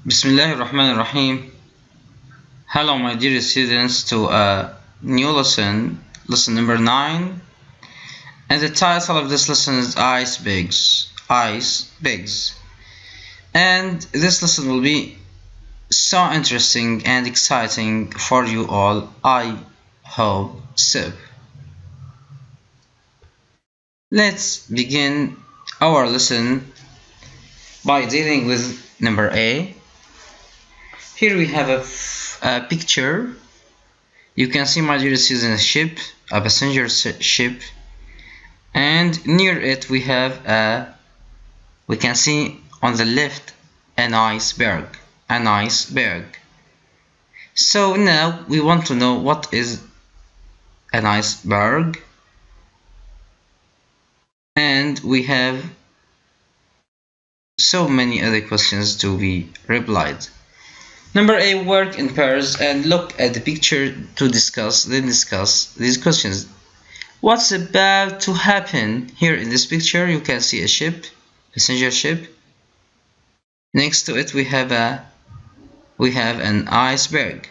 Bismillahirrahmanirrahim. Hello my dear students to a new lesson number 9, and the title of this lesson is icebergs. And this lesson will be so interesting and exciting for you all, I hope so. Let's begin our lesson by dealing with number A. Here we have a picture. You can see, my dear students, a ship, a passenger ship, and near it we have we can see on the left an iceberg. So now we want to know what is an iceberg, and we have so many other questions to be replied. Number A, work in pairs and look at the picture to discuss these questions. What's about to happen? Here in this picture you can see a ship, passenger ship. Next to it we have an iceberg.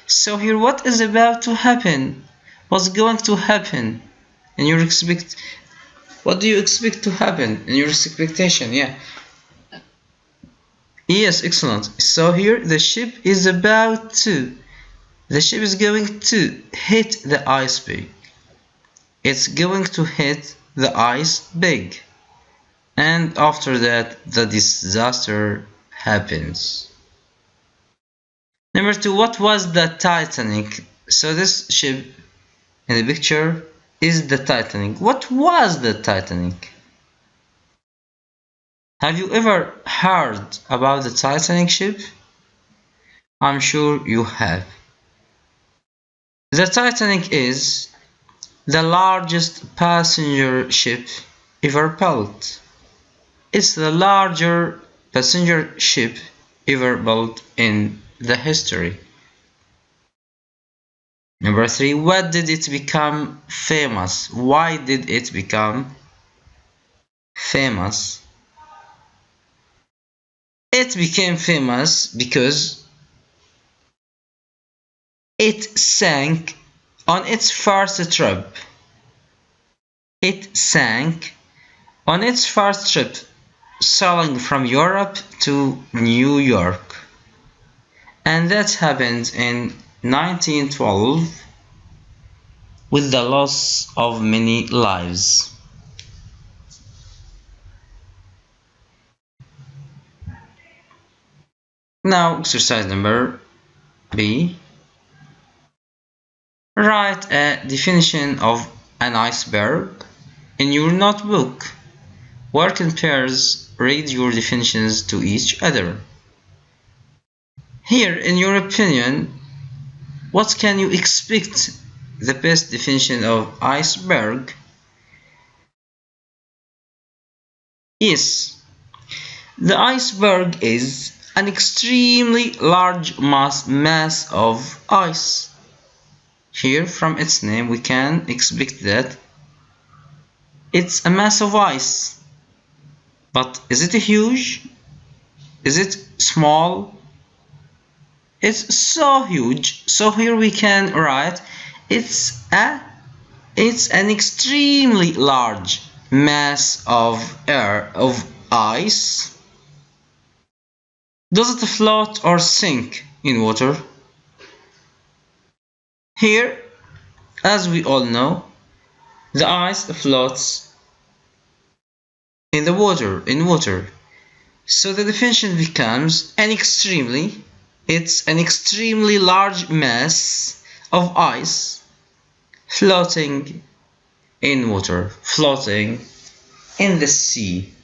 So here, what is about to happen? What's going to happen? And what do you expect to happen in your expectation? Yes, excellent. So here the ship is going to hit the iceberg. It's going to hit the iceberg, and after that the disaster happens. Number 2, what was the Titanic? So this ship in the picture is the Titanic. What was the Titanic? Have you ever heard about the Titanic ship? I'm sure you have. The Titanic is the largest passenger ship ever built. It's the largest passenger ship ever built in the history. Number 3, what did it become famous? Why did it become famous? It became famous because it sank on its first trip. Sailing from Europe to New York. And that happened in 1912 with the loss of many lives. Now, exercise number B. Write a definition of an iceberg in your notebook. Work in pairs, read your definitions to each other. Here, in your opinion, what can you expect the best definition of iceberg? Yes, the iceberg is an extremely large mass of ice. Here, from its name, we can expect that it's a mass of ice. But is it huge? Is it small? It's so huge. So here we can write it's an extremely large mass of ice. Does it float or sink in water? Here, as we all know, the ice floats in the water. So the definition becomes it's an extremely large mass of ice floating in water, floating in the sea.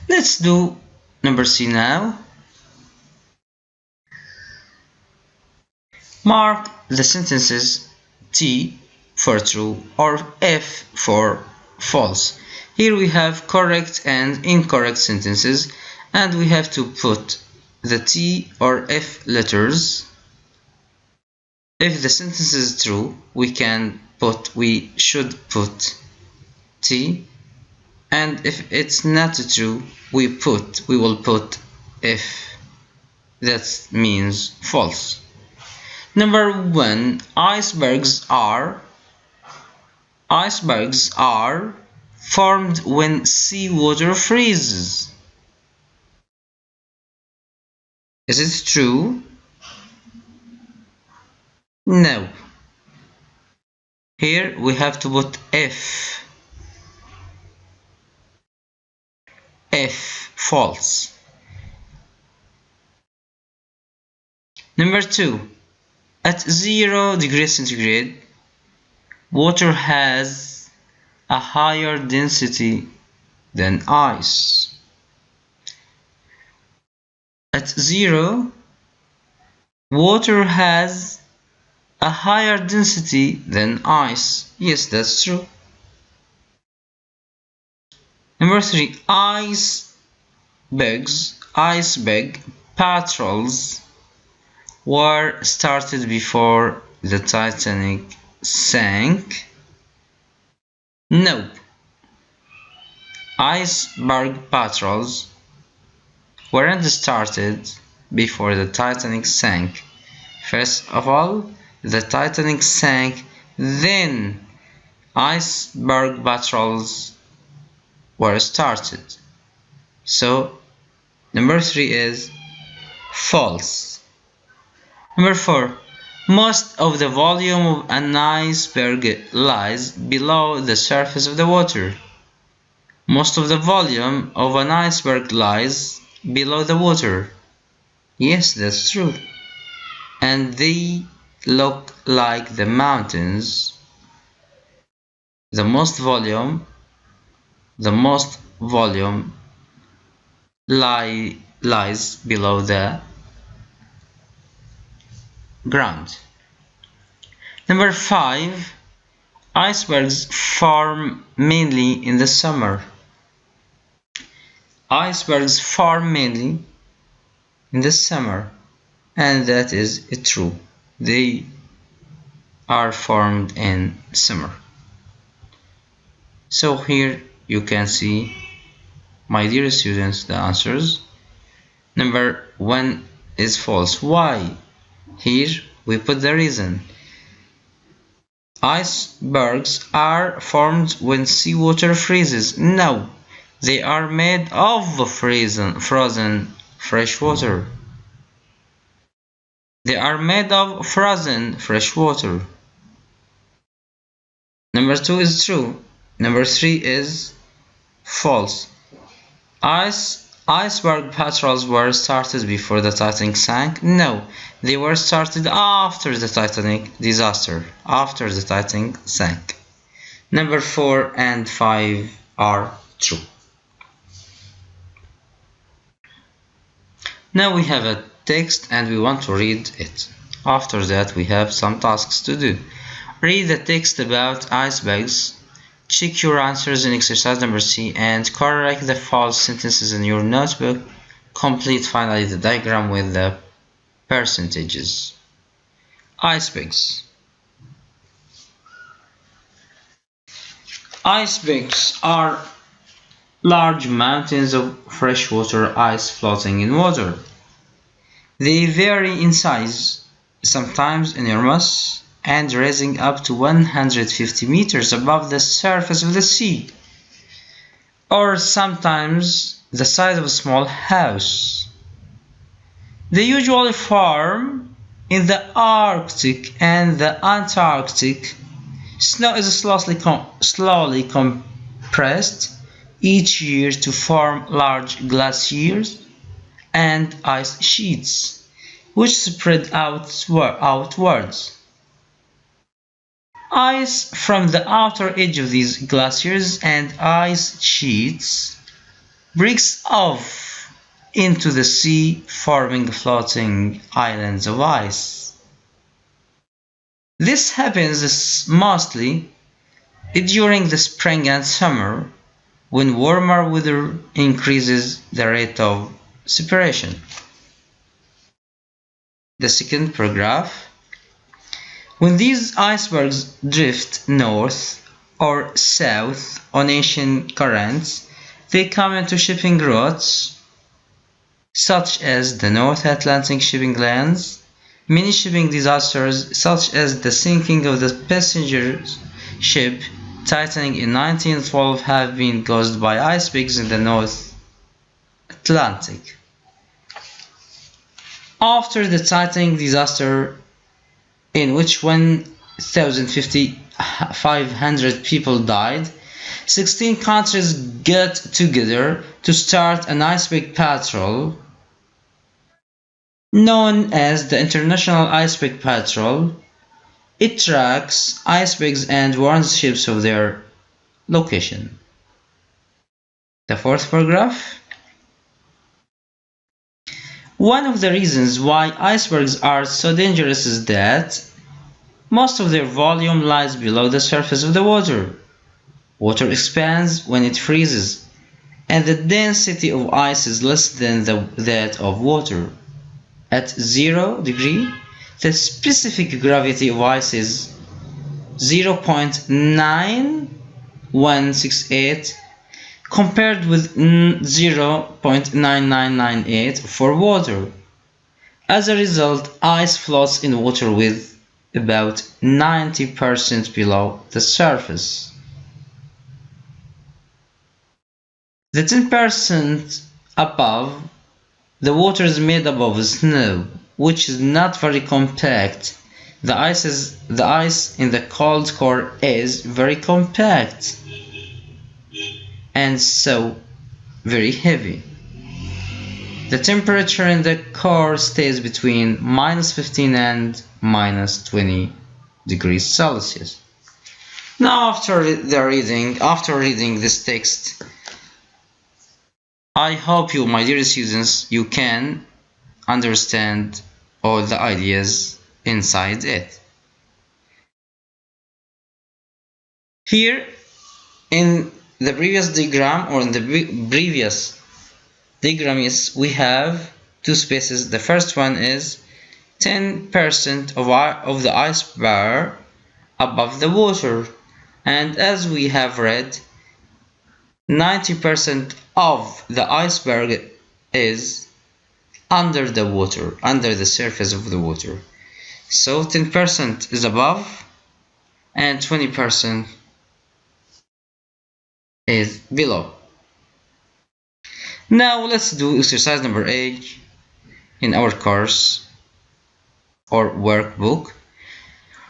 Let's do number C now. Mark the sentences T for true or F for false. Here we have correct and incorrect sentences, and we have to put the T or F letters. If the sentence is true, we should put T, And if it's not true, we will put if. That means false. Number 1, icebergs are formed when seawater freezes. Is it true? No. Here we have to put if. If, false. Number 2, at 0 degrees centigrade, water has a higher density than ice. At 0, water has a higher density than ice. Yes, that's true. Number 3, iceberg patrols were started before the Titanic sank. No. Iceberg patrols weren't started before the Titanic sank. First of all, the Titanic sank, then iceberg patrols were started. So, number 3 is false. Number 4, most of the volume of an iceberg lies below the surface of the water. Most of the volume of an iceberg lies below the water. Yes, that's true. And they look like the mountains. The most volume lies below the ground. Number 5, icebergs form mainly in the summer. Icebergs form mainly in the summer, and that is true. They are formed in summer. So here you can see, my dear students, the answers. Number 1 is false. Why? Here we put the reason. Icebergs are formed when seawater freezes. No, they are made of frozen fresh water. They are made of frozen fresh water. Number 2 is true. Number 3 is false. Iceberg patrols were started before the Titanic sank. No, they were started after the Titanic disaster, after the Titanic sank. Number 4 and 5 are true. Now we have a text and we want to read it. After that we have some tasks to do. Read the text about icebergs. Check your answers in exercise number C and correct the false sentences in your notebook. Complete finally the diagram with the percentages. Icebergs. Icebergs are large mountains of freshwater ice floating in water. They vary in size, sometimes enormous, and rising up to 150 meters above the surface of the sea, or sometimes the size of a small house. They usually form in the Arctic and the Antarctic. Snow is slowly compressed each year to form large glaciers and ice sheets, which spread outwards. Ice from the outer edge of these glaciers and ice sheets breaks off into the sea, forming floating islands of ice. This happens mostly during the spring and summer, when warmer weather increases the rate of separation. The second paragraph. When these icebergs drift north or south on ocean currents, they come into shipping routes such as the North Atlantic shipping lanes. Many shipping disasters, such as the sinking of the passenger ship Titanic in 1912, have been caused by icebergs in the North Atlantic. After the Titanic disaster, in which 1,500 people died, 16 countries got together to start an iceberg patrol known as the International Iceberg Patrol. It tracks icebergs and warns ships of their location. The fourth paragraph. One of the reasons why icebergs are so dangerous is that most of their volume lies below the surface of the water. Water expands when it freezes, and the density of ice is less than that of water. At 0 degree, the specific gravity of ice is 0.9168 compared with 0.9998 for water. As a result, ice floats in water with about 90% below the surface. The 10% above the water is made up of snow, which is not very compact. The ice in the cold core is very compact and so very heavy. The temperature in the core stays between -15 and -20 degrees Celsius. Now, after reading this text, I hope you, my dear students, you can understand all the ideas inside it. Here in the previous diagram, or in the previous diagram, yes, we have two spaces. The first one is 10% of the iceberg above the water, and as we have read, 90% of the iceberg is under the water, under the surface of the water. So 10% is above and 20% is below. Now let's do exercise number 8 in our course or workbook.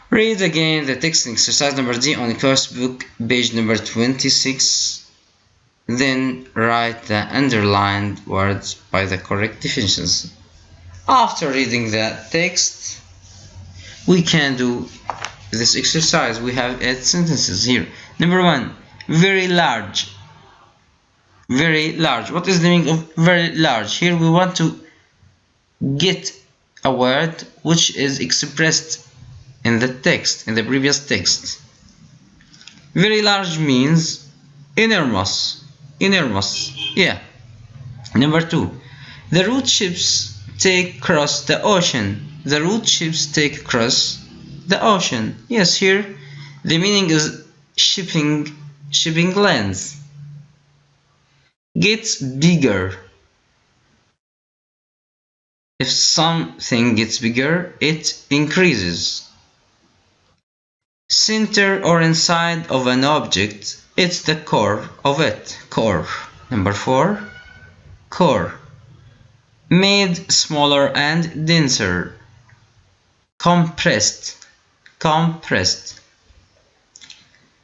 Read again the text in exercise number D on the course book, page number 26. Then write the underlined words by the correct definitions. After reading the text, we can do this exercise. We have 8 sentences here. Number 1, very large. Very large. What is the meaning of very large? Here we want to get a word which is expressed in the text, in the previous text. Very large means enormous. Enormous. Yeah. Number 2, the route ships take across the ocean. The route ships take across the ocean. Yes, here the meaning is shipping lanes. Gets bigger. If something gets bigger, it increases. Center or inside of an object, it's the core of it. Core. Number 4, core. Made smaller and denser. Compressed. Compressed.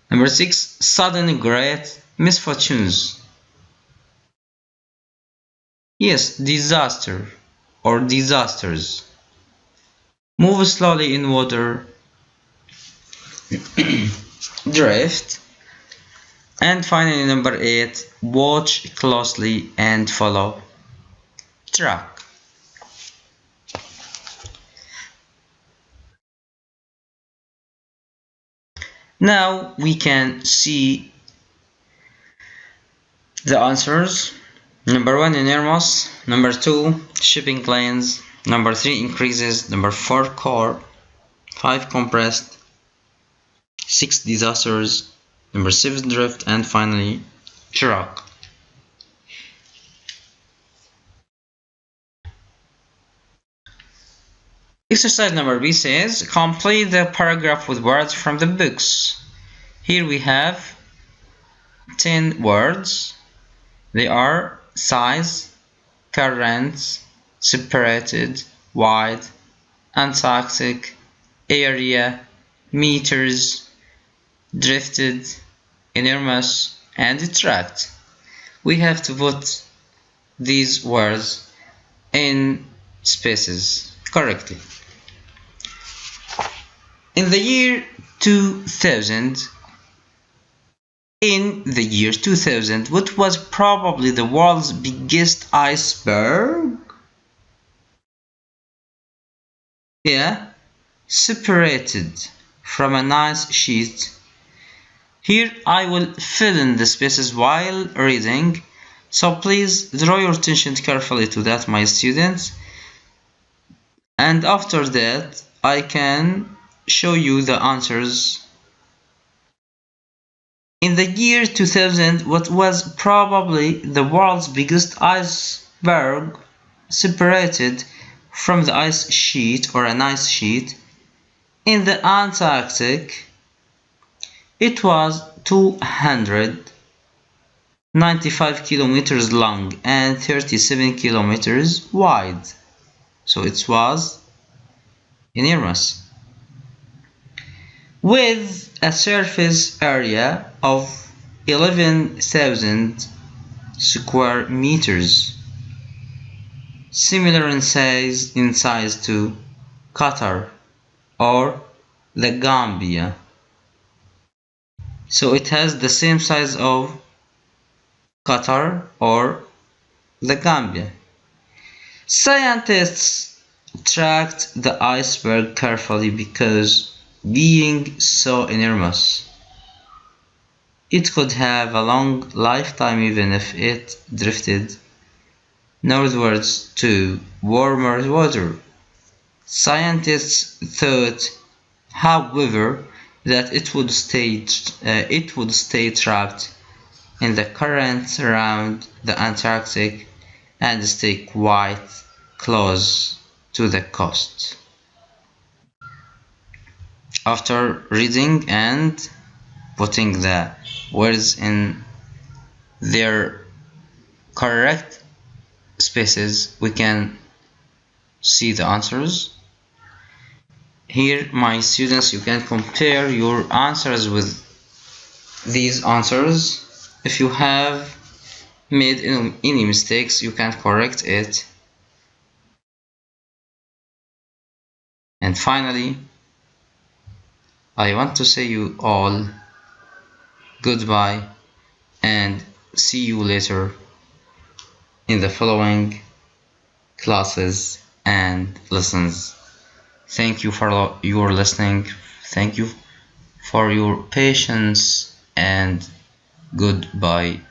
Number 6, sudden great misfortunes. Yes, disaster or disasters. Move slowly in water. Drift. And finally, number 8, watch closely and follow. Track. Now we can see the answers. Number 1, enormous. Number 2, shipping lanes. Number 3, increases. Number 4, core. 5, compressed. 6, disasters. Number 7, drift, and finally truck. Exercise number B says, complete the paragraph with words from the books. Here we have 10 words. They are size, current, separated, wide, Antarctic, area, meters, drifted, enormous, and tracked. We have to put these words in spaces correctly. In the year 2000, what was probably the world's biggest iceberg? Yeah, separated from an ice sheet. Here I will fill in the spaces while reading, so please draw your attention carefully to that, my students. And after that, I can show you the answers. In the year 2000, what was probably the world's biggest iceberg separated from the ice sheet or an ice sheet in the Antarctic? It was 295 kilometers long and 37 kilometers wide. So it was enormous, with a surface area of 11,000 square meters, similar in size to Qatar or the Gambia. So it has the same size of Qatar or the Gambia. Scientists tracked the iceberg carefully because, being so enormous, it could have a long lifetime even if it drifted northwards to warmer water. Scientists thought, however, that it would stay trapped in the current around the Antarctic and stay quite close to the coast. After reading and putting the words in their correct spaces, we can see the answers. Here, my students, you can compare your answers with these answers. If you have made any mistakes, you can correct it. And finally, I want to say you all goodbye and see you later in the following classes and lessons. Thank you for your listening. Thank you for your patience and goodbye.